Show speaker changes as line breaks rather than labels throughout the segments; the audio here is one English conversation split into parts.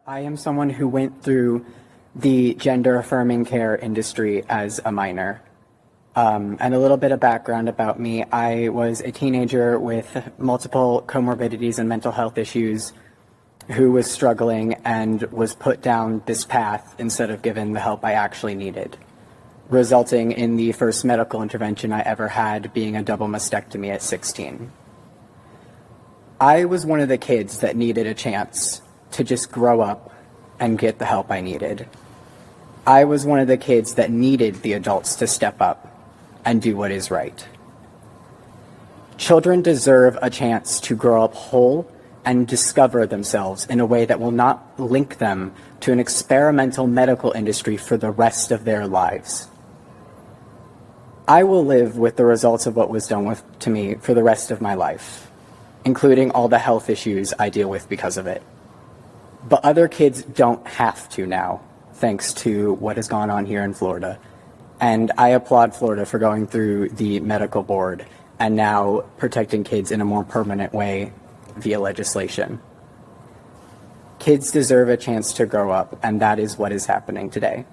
I am someone who went through the gender-affirming care industry as a minor. And a little bit of background about me. I was a teenager with multiple comorbidities and mental health issues who was struggling and was put down this path instead of given the help I actually needed, resulting in the first medical intervention I ever had being a double mastectomy at 16. I was one of the kids that needed a chance to just grow up and get the help I needed. I was one of the kids that needed the adults to step up and do what is right. Children deserve a chance to grow up whole and discover themselves in a way that will not link them to an experimental medical industry for the rest of their lives. I will live with the results of what was done to me for the rest of my life, including all the health issues I deal with because of it. But other kids don't have to now, thanks to what has gone on here in Florida. And I applaud Florida for going through the medical board and now protecting kids in a more permanent way via legislation. Kids deserve a chance to grow up, and that is what is happening today.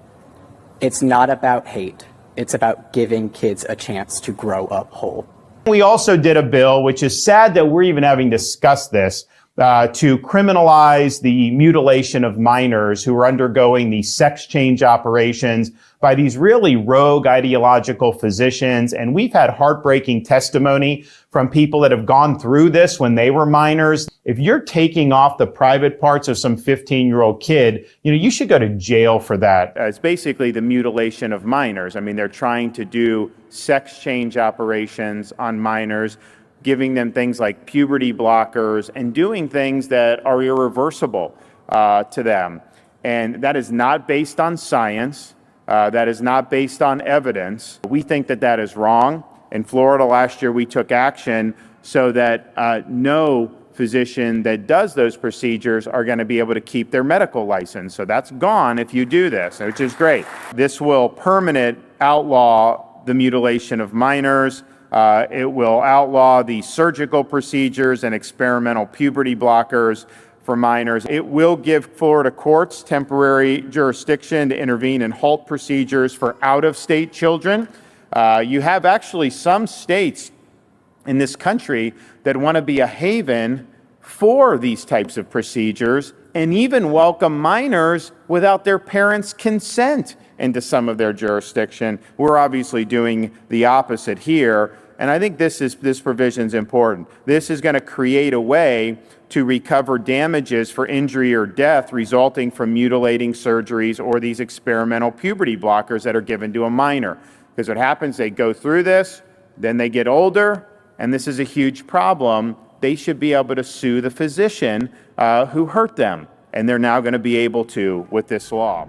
It's not about hate. It's about giving kids a chance to grow up whole.
We also did a bill, which is sad that we're even having discussed this, to criminalize the mutilation of minors who are undergoing these sex change operations by these really rogue ideological physicians. And we've had heartbreaking testimony from people that have gone through this when they were minors. If you're taking off the private parts of some 15-year-old kid, you should go to jail for that. It's basically the mutilation of minors. I mean, they're trying to do sex change operations on minors, giving them things like puberty blockers and doing things that are irreversible to them. And that is not based on science. That is not based on evidence. We think that that is wrong. In Florida last year, we took action so that no physician that does those procedures are going to be able to keep their medical license. So that's gone if you do this, which is great. This will permanent outlaw the mutilation of minors. It will outlaw the surgical procedures and experimental puberty blockers for minors. It will give Florida courts temporary jurisdiction to intervene and halt procedures for out-of-state children. You have actually some states in this country that want to be a haven for these types of procedures and even welcome minors without their parents' consent into some of their jurisdiction. We're obviously doing the opposite here, and I think this provision is important. This is going to create a way to recover damages for injury or death resulting from mutilating surgeries or these experimental puberty blockers that are given to a minor. Because what happens, they go through this, then they get older, and this is a huge problem. They should be able to sue the physician who hurt them, and they're now going to be able to with this law.